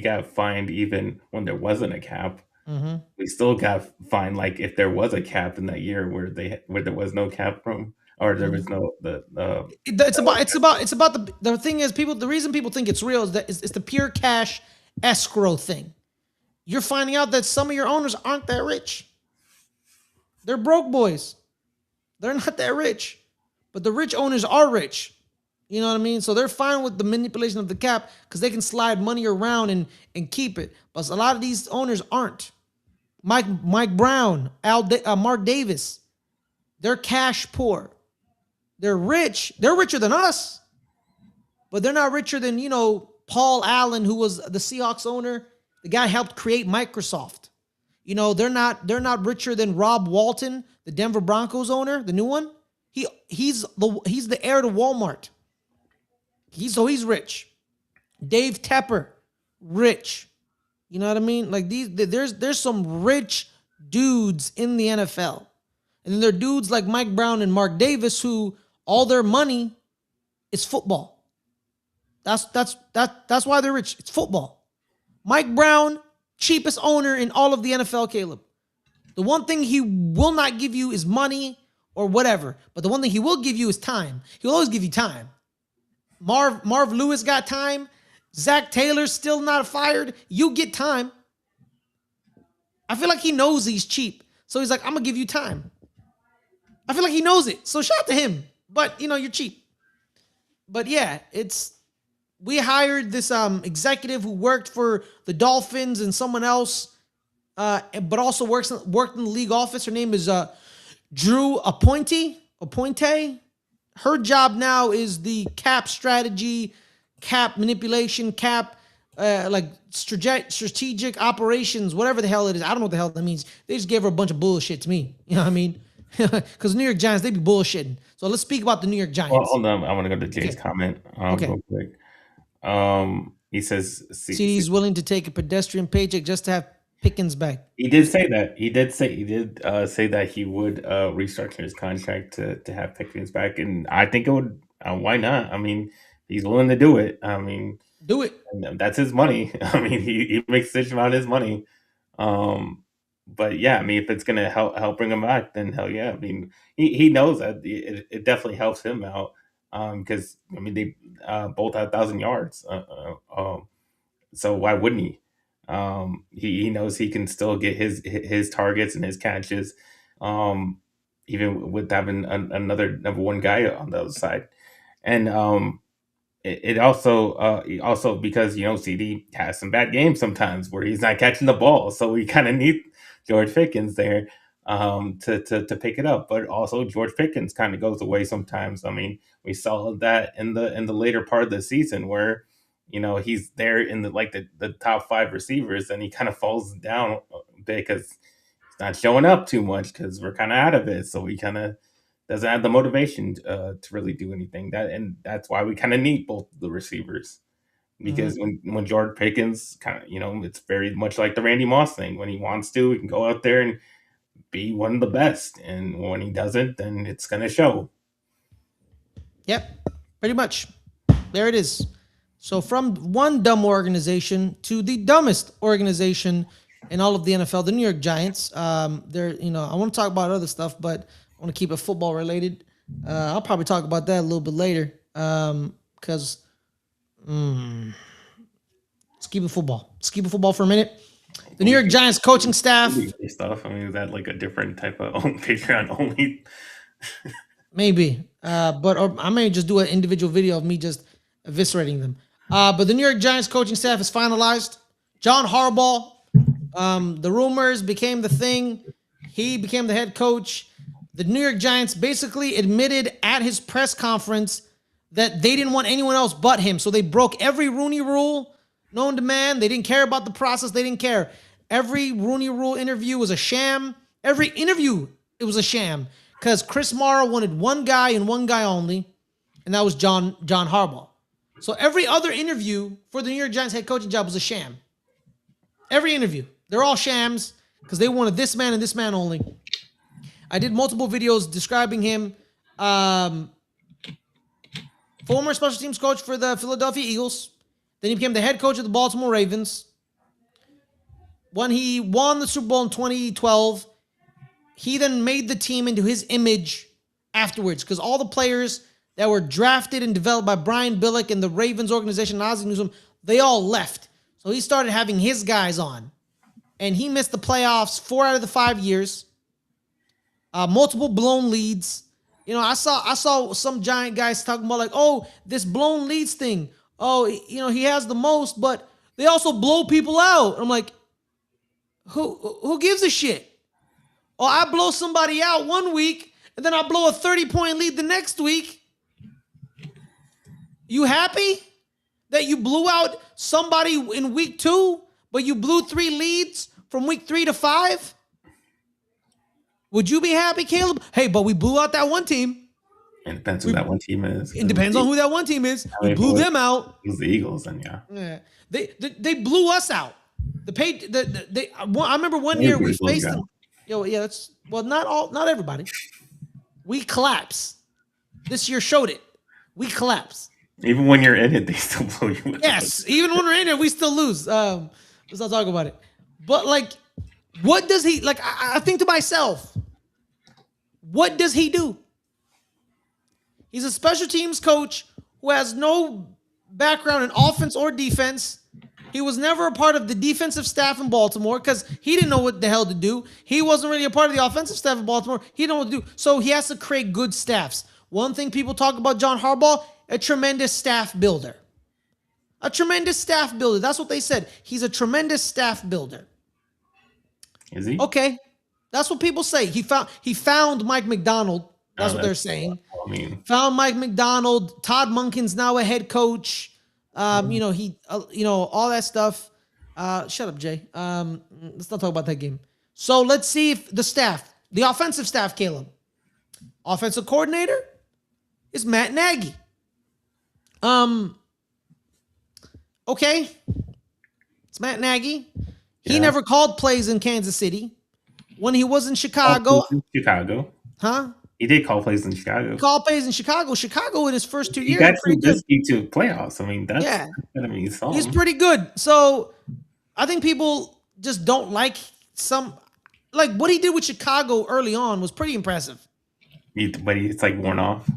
got fined even when there wasn't a cap. Mm-hmm. We still got fined like if there was a cap in that year where there was no cap room or there was no It's about the thing is the reason people think it's real is that it's the pure cash escrow thing. You're finding out that some of your owners aren't that rich. They're broke boys. They're not that rich. But the rich owners are rich. You know what I mean? So they're fine with the manipulation of the cap because they can slide money around and keep it. But a lot of these owners aren't. Mike Brown, Mark Davis, they're cash poor. They're rich. They're richer than us. But they're not richer than, Paul Allen, who was the Seahawks owner. The guy helped create Microsoft. They're not richer than Rob Walton, the Denver Broncos owner, the new one. He's the heir to Walmart. He's rich. Dave Tepper, rich. You know what I mean? Like there's some rich dudes in the NFL. And then there are dudes like Mike Brown and Mark Davis who all their money is football. That's why they're rich. It's football. Mike Brown, cheapest owner in all of the NFL, Caleb. The one thing he will not give you is money or whatever. But the one thing he will give you is time. He'll always give you time. Marv Lewis got time. Zach Taylor's still not fired. You get time. I feel like he knows he's cheap. So he's like, I'm going to give you time. I feel like he knows it. So shout out to him. But you're cheap. But yeah, we hired this executive who worked for the Dolphins and someone else, but also worked in the league office. Her name is Drew Appointe. Her job now is the cap strategy, cap manipulation, cap like strategic operations, whatever the hell it is. I don't know what the hell that means. They just gave her a bunch of bullshit to me. You know what I mean? Because New York Giants, they be bullshitting. So let's speak about the New York Giants. Well, hold on. I want to go to Jay's comment real quick. He says he's willing to take a pedestrian paycheck just to have Pickens back. He did say that. He did say that he would restructure his contract to have Pickens back, and I think it would. Why not? I mean, he's willing to do it. I mean, do it. That's his money. I mean, he makes such amount of his money. But yeah, I mean, if it's gonna help bring him back, then hell yeah. I mean, he knows that it definitely helps him out. Because I mean, they both had 1,000 yards. So why wouldn't he? He knows he can still get his targets and his catches, even with having another number one guy on the other side. And it also because CD has some bad games sometimes where he's not catching the ball, so we kind of need George Pickens there to pick it up. But also George Pickens kind of goes away sometimes. I mean, we saw that in the later part of the season where he's there in the top 5 receivers, and he kind of falls down a bit because he's not showing up too much because we're kind of out of it. So he kind of doesn't have the motivation to really do anything. That's why we kind of need both the receivers, because when George Pickens kind of it's very much like the Randy Moss thing. When he wants to, he can go out there and be one of the best, and when he doesn't, then it's gonna show. Yep, pretty much. There it is. So from one dumb organization to the dumbest organization in all of the NFL, the New York Giants. I want to talk about other stuff, but I want to keep it football related. I'll probably talk about that a little bit later because let's keep it football. Let's keep it football for a minute. The New York Giants coaching staff. Stuff. I mean, is that like a different type of Patreon only? Maybe, but I may just do an individual video of me just eviscerating them. But the New York Giants coaching staff is finalized. John Harbaugh, the rumors became the thing. He became the head coach. The New York Giants basically admitted at his press conference that they didn't want anyone else but him. So they broke every Rooney Rule known to man. They didn't care about the process. They didn't care. Every Rooney Rule interview was a sham. Every interview, it was a sham. Because Chris Mara wanted one guy and one guy only, and that was John Harbaugh. So every other interview for the New York Giants head coaching job was a sham. Every interview. They're all shams because they wanted this man and this man only. I did multiple videos describing him. Former special teams coach for the Philadelphia Eagles. Then he became the head coach of the Baltimore Ravens. When he won the Super Bowl in 2012, he then made the team into his image afterwards because all the players that were drafted and developed by Brian Billick and the Ravens organization, Ozzie Newsome, they all left. So he started having his guys on. And he missed the playoffs 4 out of the 5 years. Multiple blown leads. I saw some Giant guys talking about like, oh, this blown leads thing. Oh, he has the most, but they also blow people out. I'm like, who gives a shit? Oh, I blow somebody out one week, and then I blow a 30-point lead the next week. You happy that you blew out somebody in week 2, but you blew 3 leads from week 3 to 5? Would you be happy, Caleb? Hey, but we blew out that one team. It depends who that one team is. It depends on who that one team is. We blew them out. It was the Eagles, then yeah. They blew us out. I remember one year we faced them. Not everybody. We collapse. This year showed it. We collapse. Even when you're in it, they still blow you out. Yes, even when we're in it, we still lose. Let's not talk about it. But what does he like? I think to myself, what does he do? He's a special teams coach who has no background in offense or defense. He was never a part of the defensive staff in Baltimore because he didn't know what the hell to do. He wasn't really a part of the offensive staff in Baltimore. He didn't know what to do. So he has to create good staffs. One thing people talk about John Harbaugh, a tremendous staff builder. A tremendous staff builder. That's what they said. He's a tremendous staff builder. Is he? Okay. That's what people say. He found Mike McDonald. That's what they're saying. I mean, Found Mike McDonald. Todd Monken's now a head coach. All that stuff. Shut up, Jay. Let's not talk about that game. So let's see if the offensive staff, Caleb. Offensive coordinator is Matt Nagy. Okay. It's Matt Nagy. He never called plays in Kansas City. When he was in Chicago. Huh? He did call plays in Chicago. Call plays in Chicago. Chicago in his first 2 years. He got Trubisky to playoffs. I mean, that's gonna mean something. He's pretty good. So I think people just don't like what he did with Chicago early on was pretty impressive. But it's like worn off.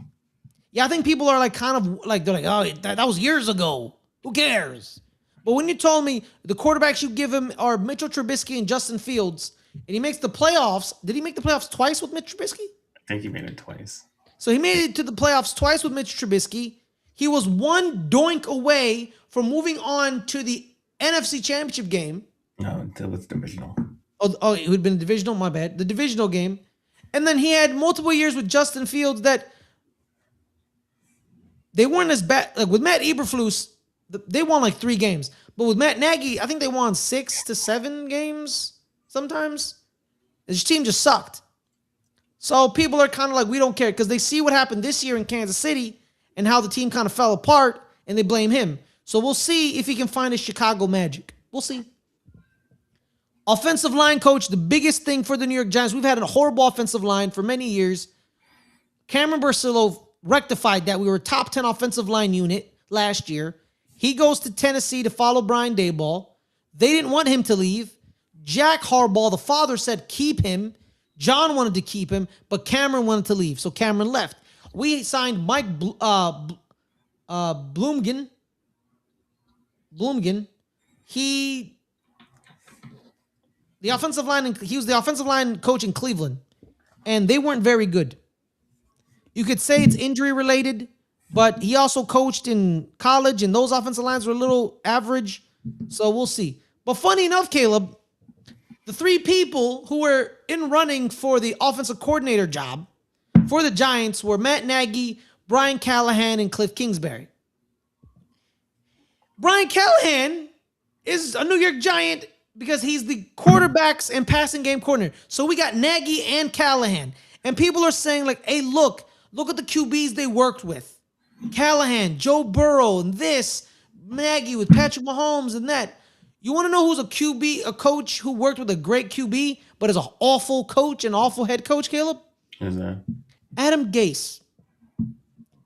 Yeah, I think people are they're like, oh, that was years ago. Who cares? But when you told me the quarterbacks you give him are Mitchell Trubisky and Justin Fields, and he makes the playoffs, did he make the playoffs twice with Mitch Trubisky? I think he made it twice. So he made it to the playoffs twice with Mitch Trubisky. He was one doink away from moving on to the NFC Championship game. No, it was divisional. Oh, it would have been divisional. My bad. The divisional game. And then he had multiple years with Justin Fields that they weren't as bad. Like with Matt Eberflus, they won like 3 games. But with Matt Nagy, I think they won 6 to 7 games sometimes. His team just sucked. So people are kind of like, we don't care because they see what happened this year in Kansas City and how the team kind of fell apart and they blame him. So we'll see if he can find his Chicago magic. We'll see. Offensive line coach, the biggest thing for the New York Giants. We've had a horrible offensive line for many years. Cameron Barcillo rectified that. We were a top 10 offensive line unit last year. He goes to Tennessee to follow Brian Daboll. They didn't want him to leave. Jack Harbaugh, the father, said keep him. John wanted to keep him, but Cameron wanted to leave, so Cameron left. We signed Mike Bloomgren. He was the offensive line coach in Cleveland, and they weren't very good. You could say it's injury related, but he also coached in college, and those offensive lines were a little average, so we'll see. But funny enough, Caleb, the 3 people who were in running for the offensive coordinator job for the Giants were Matt Nagy, Brian Callahan, and Cliff Kingsbury. Brian Callahan is a New York Giant because he's the quarterbacks and passing game coordinator. So we got Nagy and Callahan. And people are saying like, hey, look at the QBs they worked with. Callahan, Joe Burrow, and this, Nagy with Patrick Mahomes and that. You want to know who's a coach who worked with a great QB, but is an awful coach and awful head coach, Caleb? Who's that? Adam Gase.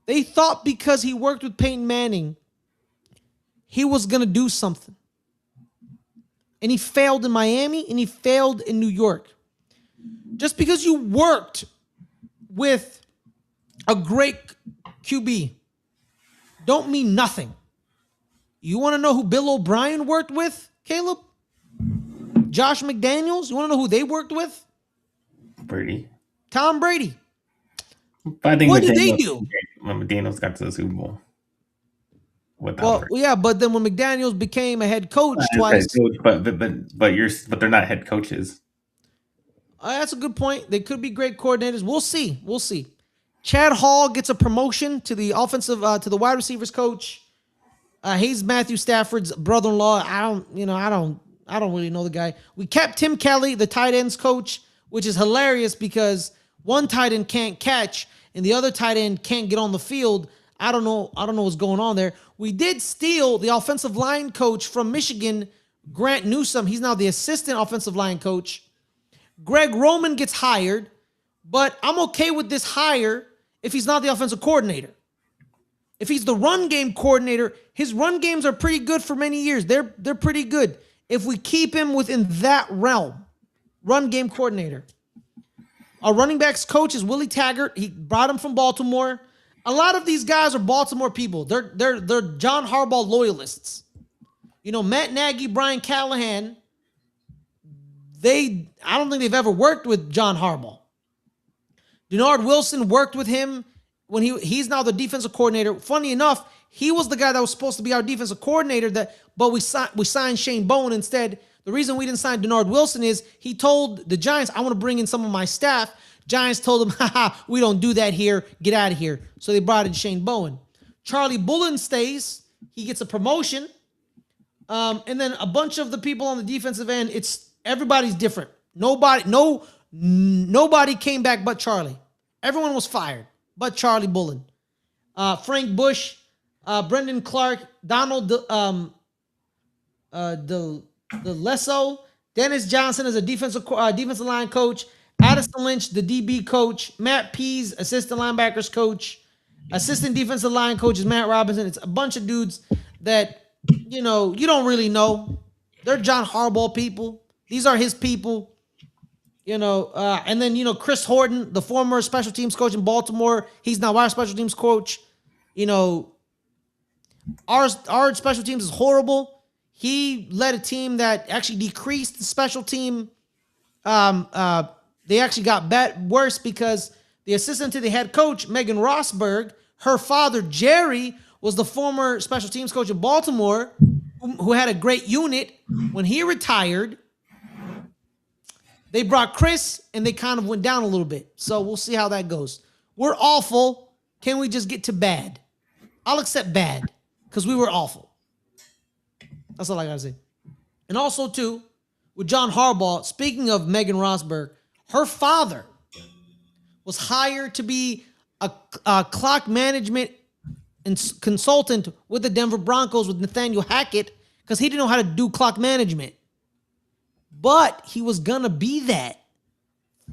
They thought because he worked with Peyton Manning, he was going to do something. And he failed in Miami, and he failed in New York. Just because you worked with a great QB don't mean nothing. You want to know who Bill O'Brien worked with, Caleb? Josh McDaniels? You want to know who they worked with? Brady. Tom Brady. But I think what did they do? When McDaniels got to the Super Bowl. Well, yeah, but then when McDaniels became a head coach twice. But they're not head coaches. That's a good point. They could be great coordinators. We'll see. We'll see. Chad Hall gets a promotion to the to the wide receivers coach. He's Matthew Stafford's brother-in-law. I don't really know the guy. We kept Tim Kelly, the tight ends coach, which is hilarious because one tight end can't catch and the other tight end can't get on the field. I don't know what's going on there. We did steal the offensive line coach from Michigan, Grant Newsome. He's now the assistant offensive line coach. Greg Roman gets hired, but I'm okay with this hire if he's not the offensive coordinator. If he's the run game coordinator, his run games are pretty good for many years. They're pretty good. If we keep him within that realm, run game coordinator. Our running backs coach is Willie Taggart. He brought him from Baltimore. A lot of these guys are Baltimore people. They're John Harbaugh loyalists. Matt Nagy, Brian Callahan, I don't think they've ever worked with John Harbaugh. Denard Wilson worked with him when he's now the defensive coordinator. Funny enough, he was the guy that was supposed to be our defensive coordinator, but we signed Shane Bowen instead. The reason we didn't sign Denard Wilson is he told the Giants, I want to bring in some of my staff. Giants told him, haha, we don't do that here. Get out of here. So they brought in Shane Bowen. Charlie Bullen stays. He gets a promotion. And then a bunch of the people on the defensive end, everybody's different. Nobody came back but Charlie. Everyone was fired but Charlie Bullen. Frank Bush, Brendan Clark, Donald DeLesso, Dennis Johnson as a defensive line coach, Addison Lynch, the DB coach, Matt Pease, assistant linebackers coach, assistant defensive line coach is Matt Robinson. It's a bunch of dudes that, you don't really know. They're John Harbaugh people. These are his people. And then, Chris Horton, the former special teams coach in Baltimore, he's now our special teams coach. Our special teams is horrible. He led a team that actually decreased the special team. They actually got worse because the assistant to the head coach, Megan Rosberg, her father, Jerry, was the former special teams coach in Baltimore who had a great unit. When he retired, they brought Chris, and they kind of went down a little bit. So we'll see how that goes. We're awful. Can we just get to bad? I'll accept bad because we were awful. That's all I got to say. And also, too, with John Harbaugh, speaking of Megan Rosberg, her father was hired to be a clock management and consultant with the Denver Broncos with Nathaniel Hackett because he didn't know how to do clock management. But he was going to be that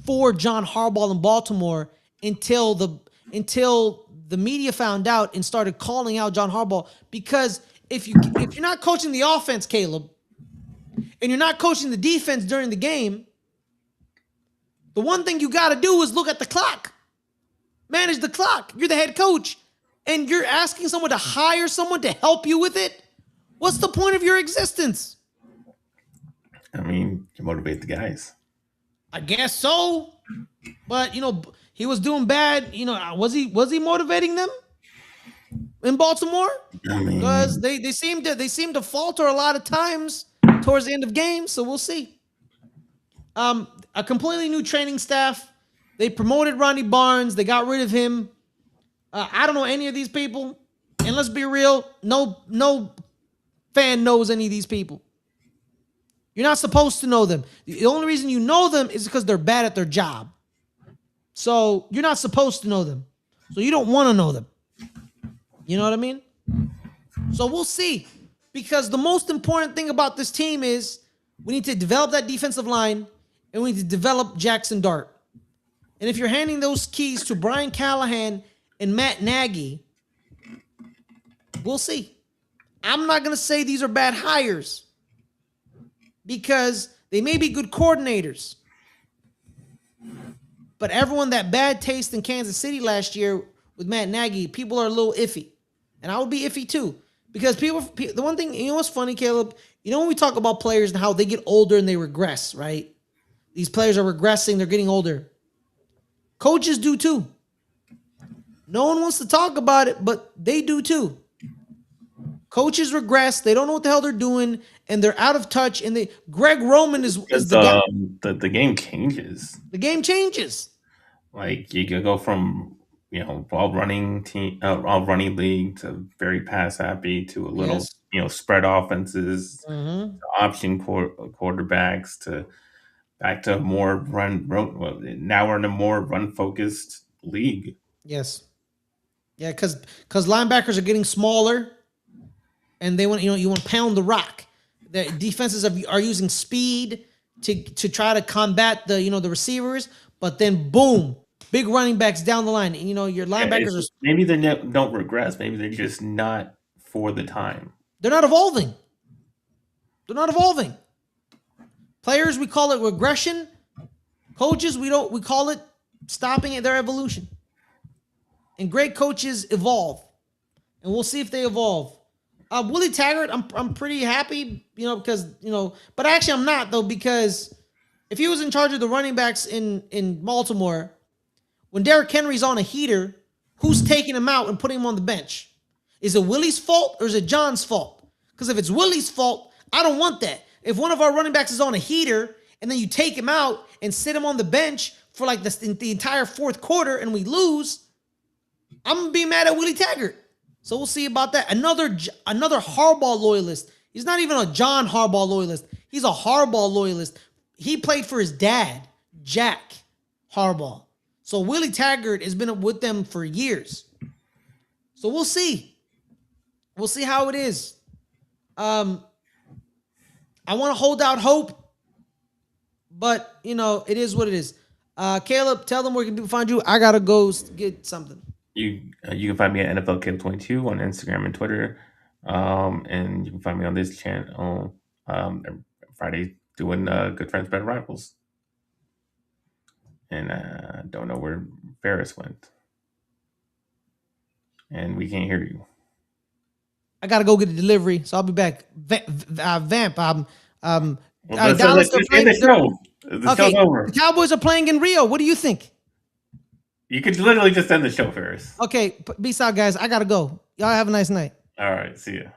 for John Harbaugh in Baltimore until the media found out and started calling out John Harbaugh. Because if you're not coaching the offense, Caleb, and you're not coaching the defense during the game, the one thing you got to do is look at the clock. Manage the clock. You're the head coach, and you're asking someone to hire someone to help you with it? What's the point of your existence? I mean, to motivate the guys. I guess so. But, he was doing bad. Was he motivating them in Baltimore? Because they seem to falter a lot of times towards the end of games, so we'll see. A completely new training staff. They promoted Ronnie Barnes. They got rid of him. I don't know any of these people. And let's be real, no fan knows any of these people. You're not supposed to know them. The only reason you know them is because they're bad at their job. So you're not supposed to know them. So you don't want to know them. You know what I mean? So we'll see. Because the most important thing about this team is we need to develop that defensive line and we need to develop Jackson Dart. And if you're handing those keys to Brian Callahan and Matt Nagy, we'll see. I'm not going to say these are bad hires because they may be good coordinators. But everyone that bad taste in Kansas City last year with Matt Nagy, people are a little iffy. And I would be iffy too. Because the one thing, what's funny, Caleb? When we talk about players and how they get older and they regress, right? These players are regressing, they're getting older. Coaches do too. No one wants to talk about it, but they do too. Coaches regress, they don't know what the hell they're doing, and they're out of touch. And Greg Roman is the guy. The game changes. The game changes. Like you could go from all running league to very pass happy to a little spread offenses, to option quarterbacks to back to more run. Now we're in a more run focused league. Yes. Yeah, because linebackers are getting smaller, and they want you want to pound the rock. The defenses are using speed to try to combat the receivers, but then boom, big running backs down the line. And your linebackers are maybe they don't regress. Maybe they're just not for the time. They're not evolving. Players, we call it regression. Coaches, we call it stopping their evolution. And great coaches evolve. And we'll see if they evolve. Willie Taggart, I'm pretty happy, because but actually I'm not though, because if he was in charge of the running backs in Baltimore, when Derrick Henry's on a heater, who's taking him out and putting him on the bench? Is it Willie's fault or is it John's fault? Because if it's Willie's fault, I don't want that. If one of our running backs is on a heater and then you take him out and sit him on the bench for like the entire fourth quarter and we lose, I'm gonna be mad at Willie Taggart. So we'll see about that. Another Harbaugh loyalist. He's not even a John Harbaugh loyalist. He's a Harbaugh loyalist. He played for his dad, Jack Harbaugh. So Willie Taggart has been with them for years. So we'll see. We'll see how it is. I want to hold out hope, but it is what it is. Caleb, tell them where can people find you. I gotta go get something. You can find me at NFL Caleb 22 on Instagram and Twitter, and you can find me on this channel Friday doing Good Friends Better Rivals. And I don't know where Fares went, and we can't hear you. I gotta go get a delivery, so I'll be back. Vamp. Well, Dallas let's end the show. The show's over. The Cowboys are playing in Rio. What do you think? You could literally just end the show, Fares. Okay, peace out, guys. I gotta go. Y'all have a nice night. All right, see ya.